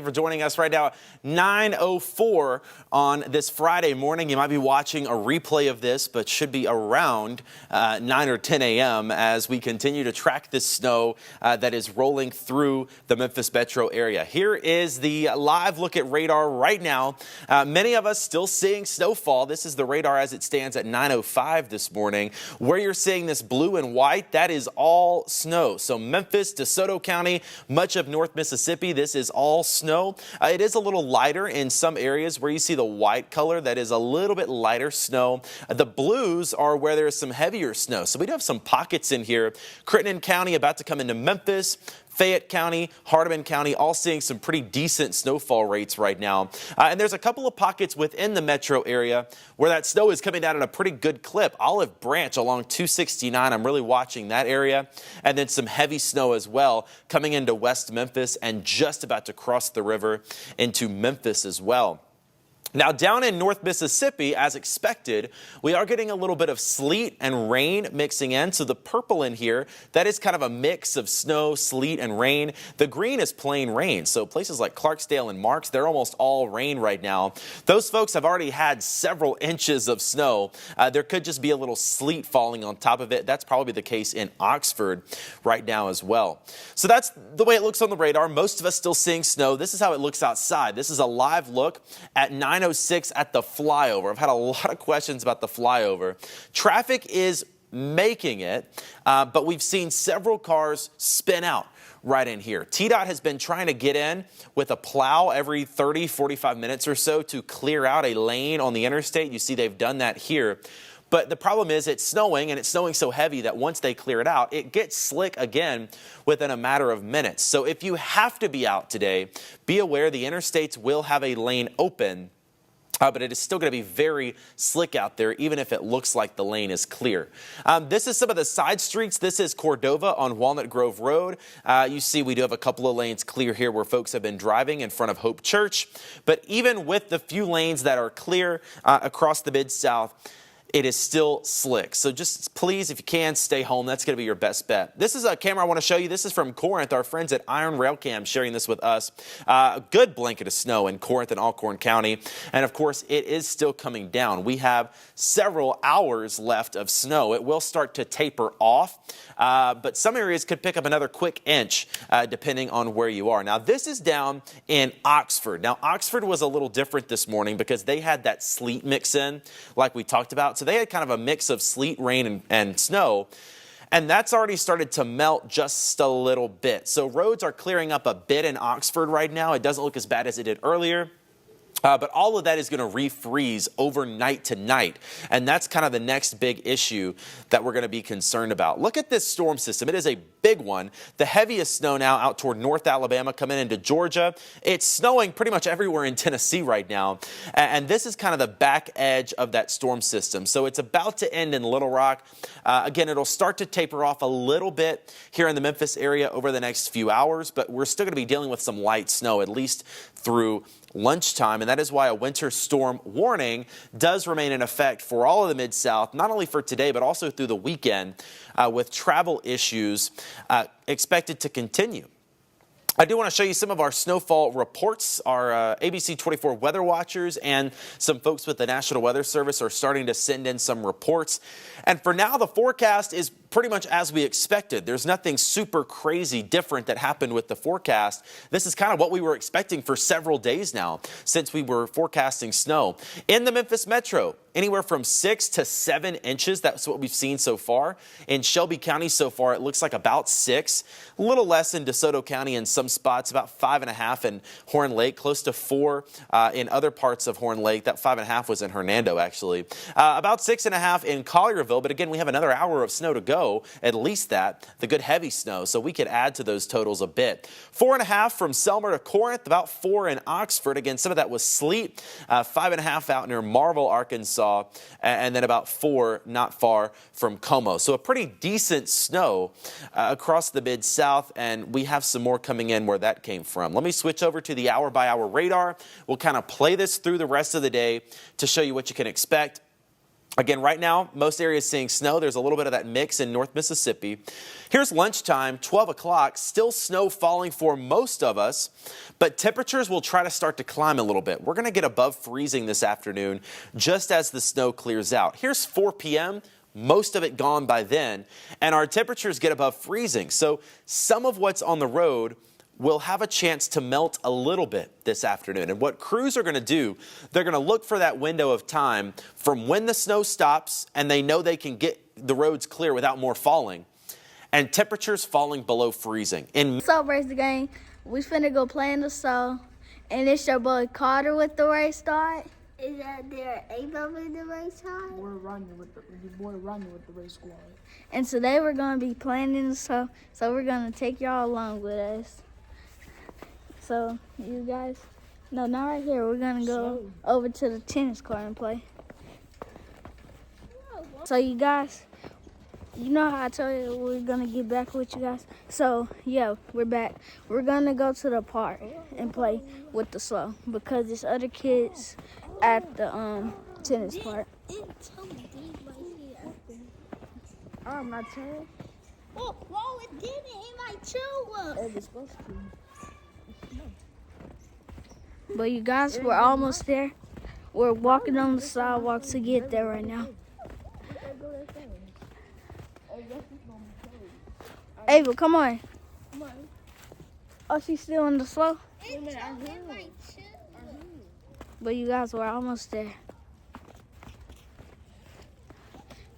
for joining us right now. 9:04 on this Friday morning. You might be watching a replay of this, but should be around 9 or 10 a.m. as we continue to track this snow that is rolling through the Memphis metro area. Here is the live look at radar right now. Many of us still seeing snowfall. This is the radar as it stands at 9:05 this morning. Where you're seeing this blue and white, that is all snow. So Memphis, DeSoto County, much of North Mississippi, this is all snow. It is a little lighter in some areas where you see the white color. That is a little bit lighter snow. The blues are where there's some heavier snow. So we do have some pockets in here. Crittenden County about to come into Memphis. Fayette County, Hardeman County, all seeing some pretty decent snowfall rates right now. And there's a couple of pockets within the metro area where that snow is coming down at a pretty good clip. Olive Branch along 269, I'm really watching that area. And then some heavy snow as well coming into West Memphis and just about to cross the river into Memphis as well. Now down in North Mississippi, as expected, we are getting a little bit of sleet and rain mixing in. So the purple in here, that is kind of a mix of snow, sleet, and rain. The green is plain rain. So places like Clarksdale and Marks, they're almost all rain right now. Those folks have already had several inches of snow. There could just be a little sleet falling on top of it. That's probably the case in Oxford right now as well. So that's the way it looks on the radar. Most of us still seeing snow. This is how it looks outside. This is a live look at 9:06 at the flyover. I've had a lot of questions about the flyover. Traffic is making it, but we've seen several cars spin out right in here. TDOT has been trying to get in with a plow every 30, 45 minutes or so to clear out a lane on the interstate. You see they've done that here. But the problem is it's snowing, and it's snowing so heavy that once they clear it out, it gets slick again within a matter of minutes. So if you have to be out today, be aware the interstates will have a lane open. But it is still going to be very slick out there, even if it looks like the lane is clear. This is some of the side streets. This is Cordova on Walnut Grove Road. You see we do have a couple of lanes clear here where folks have been driving in front of Hope Church. But even with the few lanes that are clear across the Mid-South, it is still slick. So just please, if you can, stay home. That's going to be your best bet. This is a camera I want to show you. This is from Corinth. Our friends at Iron Rail Cam sharing this with us. A good blanket of snow in Corinth and Alcorn County. And of course, it is still coming down. We have several hours left of snow. It will start to taper off, but some areas could pick up another quick inch depending on where you are. Now, this is down in Oxford. Now, Oxford was a little different this morning because they had that sleet mix in like we talked about. So they had kind of a mix of sleet, rain, and snow. And that's already started to melt just a little bit. So roads are clearing up a bit in Oxford right now. It doesn't look as bad as it did earlier. But all of that is going to refreeze overnight tonight. And that's kind of the next big issue that we're going to be concerned about. Look at this storm system. It is a big one. The heaviest snow now out toward North Alabama coming into Georgia. It's snowing pretty much everywhere in Tennessee right now. And this is kind of the back edge of that storm system. So it's about to end in Little Rock. Again, it'll start to taper off a little bit here in the Memphis area over the next few hours. But we're still going to be dealing with some light snow, at least through lunchtime, and that is why a winter storm warning does remain in effect for all of the Mid-South, not only for today, but also through the weekend, with travel issues expected to continue. I do want to show you some of our snowfall reports. Our ABC 24 weather watchers and some folks with the National Weather Service are starting to send in some reports. And for now, the forecast is pretty much as we expected. There's nothing super crazy different that happened with the forecast. This is kind of what we were expecting for several days now since we were forecasting snow. In the Memphis metro, anywhere from 6 to 7 inches. That's what we've seen so far. In Shelby County so far, it looks like about 6. A little less in DeSoto County in some spots, about 5.5 in Horn Lake, close to 4 in other parts of Horn Lake. That 5.5 was in Hernando, actually. About 6.5 in Collierville, but again, we have another hour of snow to go, at least that, the good heavy snow, so we could add to those totals a bit. 4.5 from Selmer to Corinth, about 4 in Oxford. Again, some of that was sleet. 5.5 out near Marville, Arkansas, and then about 4 not far from Como. So a pretty decent snow across the Mid-South, and we have some more coming in where that came from. Let me switch over to the hour-by-hour radar. We'll kind of play this through the rest of the day to show you what you can expect. Again, right now, most areas seeing snow. There's a little bit of that mix in North Mississippi. Here's lunchtime, 12 o'clock, still snow falling for most of us, but temperatures will try to start to climb a little bit. We're going to get above freezing this afternoon just as the snow clears out. Here's 4 p.m., most of it gone by then, and our temperatures get above freezing. So some of what's on the road will have a chance to melt a little bit this afternoon. And what crews are going to do, they're going to look for that window of time from when the snow stops and they know they can get the roads clear without more falling, and temperatures falling below freezing. Celebrate the game. We finna go play in the snow. And it's your boy Carter with the race start. Is that there Ava with the race start? We're running with your boy Ronnie with the race squad. And today we're gonna be playing in the snow. So we're gonna take y'all along with us. So, you guys, no, not right here. We're going to go over to the tennis court and play. So, you guys, you know how I told you we're going to get back with you guys? So, yeah, we're back. We're going to go to the park and play with the slow because there's other kids at the tennis park. I'm not telling. Oh, whoa, it didn't in my shoe. It was supposed to. But you guys, we're almost there. We're walking on the sidewalk to get there right now. Ava, come on. Oh, she's still in the slow? But you guys, we're almost there.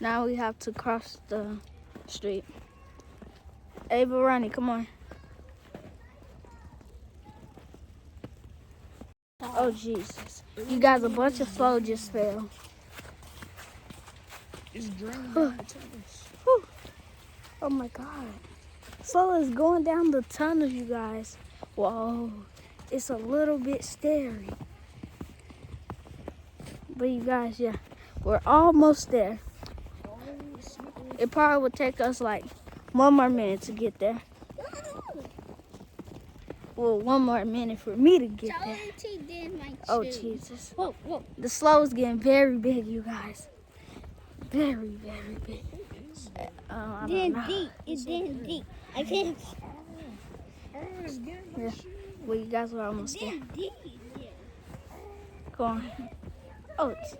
Now we have to cross the street. Ava, Ronnie, come on. Oh, Jesus. You guys, a bunch of slow just fell. It's draining down the tunnels. Oh, my God. Slow is going down the tunnel, you guys. Whoa. It's a little bit scary. But you guys, yeah, we're almost there. It probably would take us like 1 more minute to get there. Well, 1 more minute for me to get there. Oh, Jesus. Whoa, whoa. The slow is getting very big, you guys. Very, very big. I don't know. Deep. It's getting deep. I can't. Yeah. Well, you guys are almost there. Deep. Go on. Oh, it's...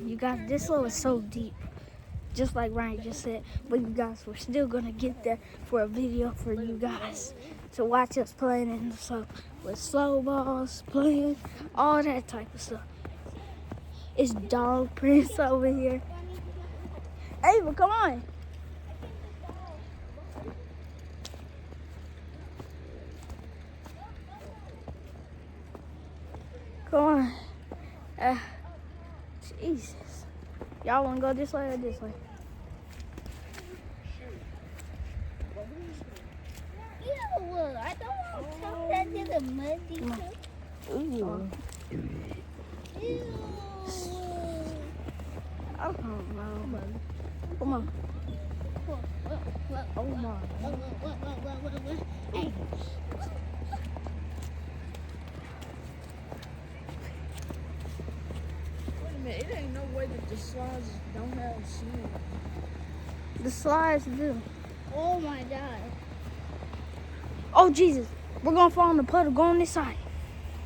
You guys, this slow is so deep, just like Ryan just said. But you guys, we're still gonna get there for a video for you guys to watch us playing in the slow with slow balls, playing all that type of stuff. It's Dog Prince over here. Ava, come on. Come on. Jesus. Y'all want to go this way or this way? Ew, I don't want to come back to the muddy. Ooh. Ew. I don't know. Come on. Oh my. Hey. Wait a minute, it ain't no way that the slides don't have snow. The slides do. Oh my God. Oh, Jesus. We're going to fall in the puddle. Go on this side.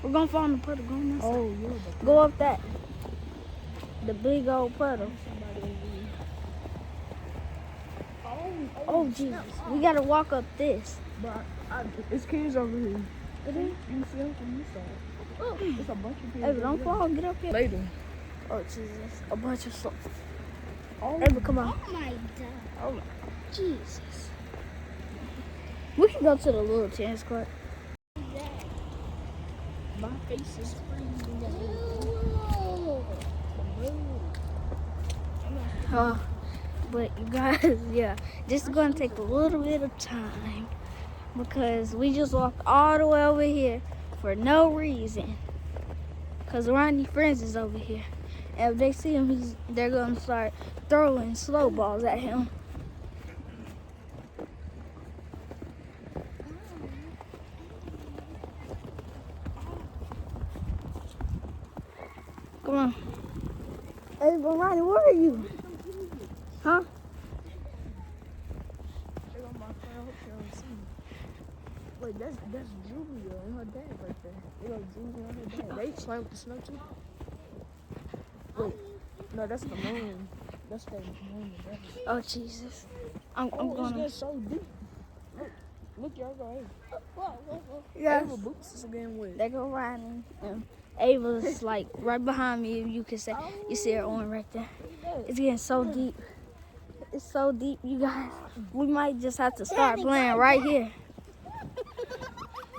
We're going to fall in the puddle. Go on this side. Oh, yeah. Go up that. The big old puddle. Oh, Jesus. We got to walk up this. But it's kids over here. It is? You can see them from this side. Oh. It's a bunch of kids. Ava, don't fall. Get up here. Later. Oh, Jesus. A bunch of stuff. Oh, Ava, come on. Oh my God. Oh, my. Jesus. We can go to the little tennis court. my face is freezing. But you guys, yeah, this is gonna take a little bit of time because we just walked all the way over here for no reason. Cause Ronnie's friends is over here, And if they see him, they're gonna start throwing slow balls at him. Come on. Hey, but Ronnie, where are you? Huh? They're on my phone. I hope you don't see me. Wait, that's Julia and her dad right there. They go Julia and her dad. They play with the snow too. Wait, no, that's the moon. That's the moon and dad. Oh Jesus! I'm It's gonna. getting so deep. Look, y'all go Yes. Ava boots is again with. They go riding. Ava's like right behind me. If you can say, you see her on right there. It's getting so deep. It's so deep, you guys. We might just have to start playing right here.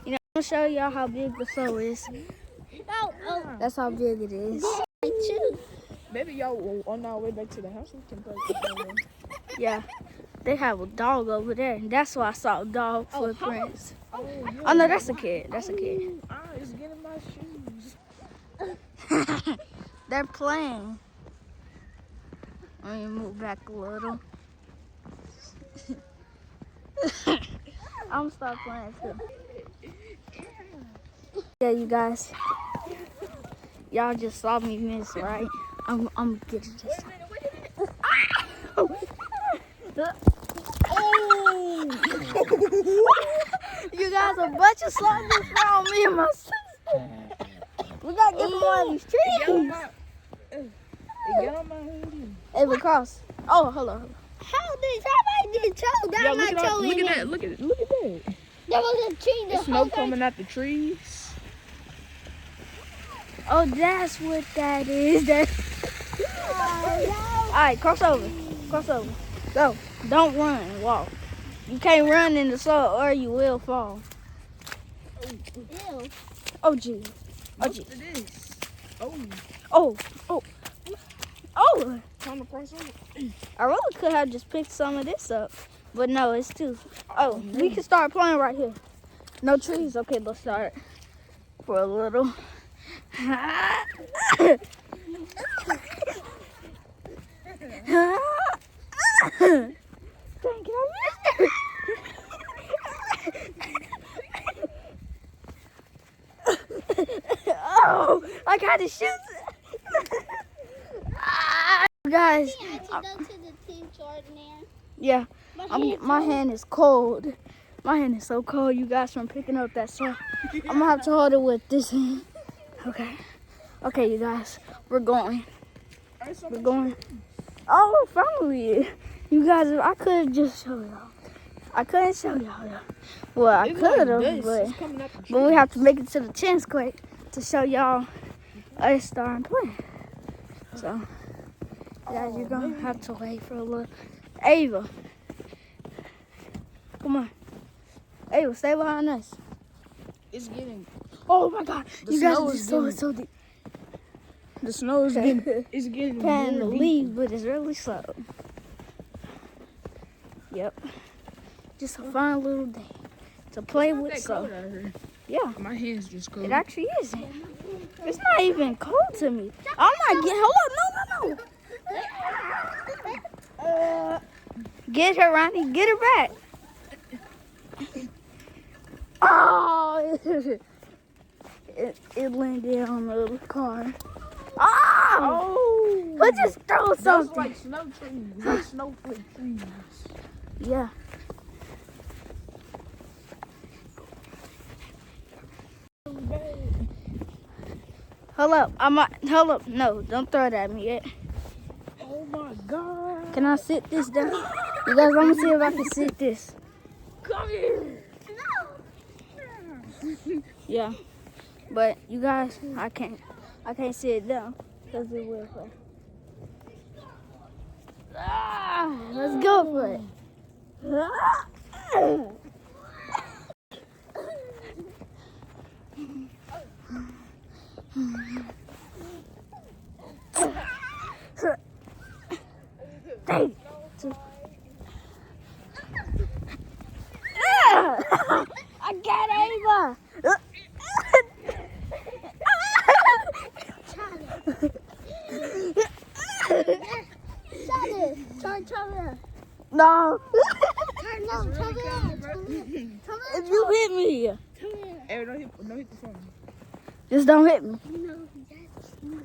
You know, I'm gonna show y'all how big the slow is. That's how big it is. Maybe y'all on our way back to the house we can play together. Yeah. They have a dog over there, and that's why I saw dog footprints. Oh, yeah. Oh no, that's a kid. That's a kid. It's getting my shoes. They're playing. Let me move back a little. I'm gonna start playing too. Yeah, you guys. Y'all just saw me miss, right? I'm getting this. Oh! You guys, a bunch of sluggers found me and my sister. We gotta get one of these trees. Get on my hoodie. Hey, we cross. Oh, hold on. How did somebody get told? Yeah, That look at my toe that. in Look at it. that. Look at that. There was a tree. There's smoke coming out the trees. Oh, that's what that is. All right, cross over. Cross over. Go. Don't run. Walk. You can't run in the snow or you will fall. Ew. Oh, gee. Oh, gee. Look at this. Oh, Oh. Oh. Oh. time to cross over. I really could have just picked some of this up. But no, it's too. Oh, we can start playing right here. No trees. Okay, let's start for a little. Dang, can I Oh, I got to shoot. Guys, Can I go to the team Jordan there? yeah, my hand is cold. My hand is so cold, you guys, from picking up that stuff. I'm gonna have to hold it with this hand. Okay. Okay, you guys, we're going. We're going. Oh, finally. You guys, I could have just showed y'all. I couldn't show y'all though. Well, I could have, but we have to make it to the chance quick to show y'all us starting playing. So, guys, you're gonna have to wait for a little. Ava, come on. Ava, stay behind us. It's getting. Oh my God, you guys, it's so deep. The snow is getting. It's getting. Trying to more leave, but it's really slow. Yep. Just a fun little day to play It's not with. that So, cold out here. yeah, My hands just cold. it actually isn't. It's not even cold to me. I'm not getting. Hold up, no. Get her, Ronnie. Get her back. Oh, it landed on the car. Oh, but just throw Those something. like snow trees, like snowflake trees. Yeah. Hold up. Hold up. No, don't throw it at me yet. Oh my God. Can I sit this down? You guys, let me see if I can sit this. Come here. Yeah. But you guys, I can't sit it down because it will fall. Let's go for it. Dang. I got Ava. there. No. No, come here. Come here. If you hit me, Come here. Hey, don't hit the phone. just don't hit me. No,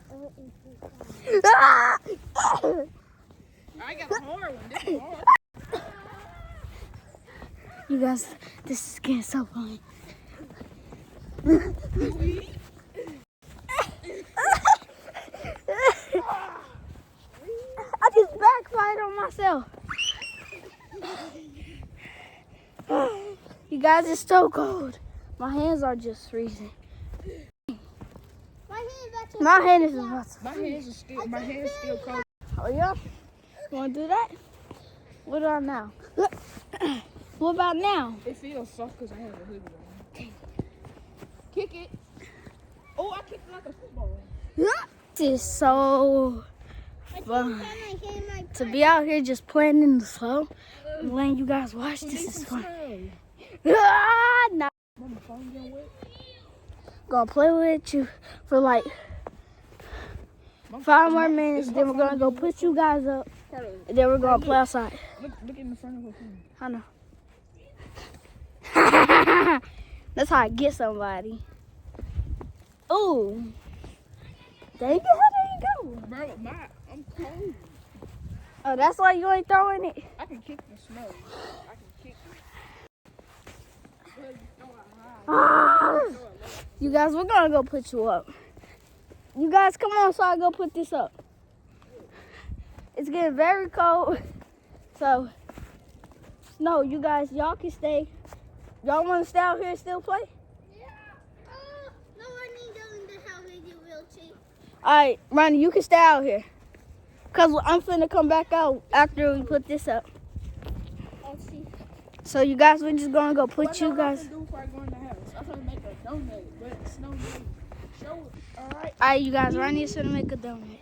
Ah! I got a hard one. This is hard. You guys, this is getting so funny. I just backfired on myself. You guys, it's so cold. My hands are just freezing. My hand is about to freeze. My hand's still cold. Oh yeah? You wanna do that? What about now? What about now? It feels soft because I have a hoodie on. Kick it. Oh, I kicked it like a football. This is so fun. To be out here just playing in the snow and letting you guys watch, this is fun. Ah, nah. Mama, phone getting wet. Gonna play with you for like 5 more minutes, then we're gonna go put you guys up, and then we're gonna play outside. Look in the front of her phone. I know. That's how I get somebody. Ooh. There you go, there you go. Bro, I'm cold. Oh, that's why you ain't throwing it? I can kick the snow. I can kick it. Ah. You guys, we're gonna go put you up. You guys, come on so I go put this up. It's getting very cold. So, no, you guys, y'all can stay. Y'all want to stay out here and still play? Yeah. No, I need to go in the house with you, real cheap. All right, Ronnie, you can stay out here. Because I'm finna come back out after we put this up. Let's see. So, you guys, we're just going to go put you guys. What do before I go in the house? I'm gonna make a donut, but it's no need. Show it. All right. All right, you guys, Ronnie is gonna make a donut.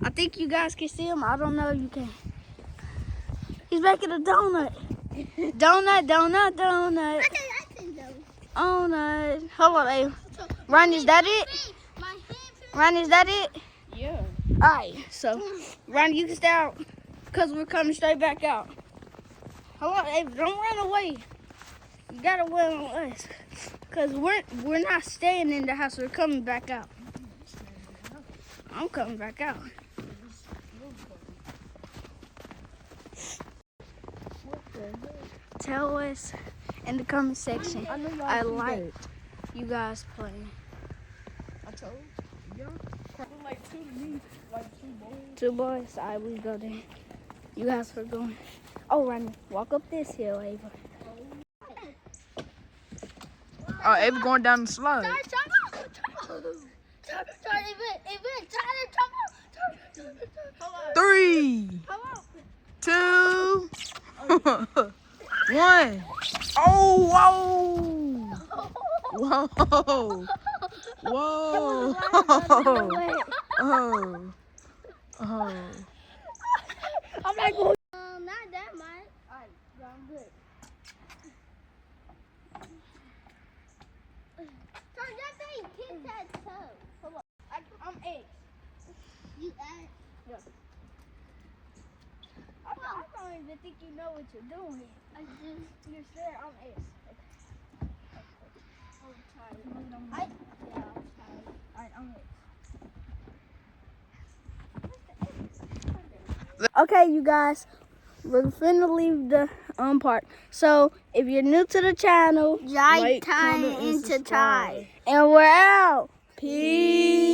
I think you guys can see him. I don't know if you can. He's making a donut. Donut, donut, donut. I can do. Donut. Hold on, babe. Ronnie, is that it? My hands are Ronnie, is that it? Yeah. All right, so Ronnie, you can stay out because we're coming straight back out. Hold on, babe. Don't run away. You gotta wait on us because we're not staying in the house. We're coming back out. I'm coming back out. Tell us in the comment section. I like you guys playing. I told you. Like two to me, like 2 boys. 2 boys. All right, we go there. You guys were going. Oh, Ronnie, walk up this hill, Ava. Oh, Ava going down the slide. Three, 2, 1. Oh, whoa. Whoa. Whoa. Oh. Oh. I'm not going. not that much. Alright, I'm good. So that thing kicked that toe. Hold on. I'm X. You asked. Yeah. I don't even think you know what you're doing. You're sure I'm X. I'm tired. I'm tired. Alright, I'm X. Okay, you guys, we're finna leave the part. So, if you're new to the channel, Like, comment, and subscribe. and we're out. Peace.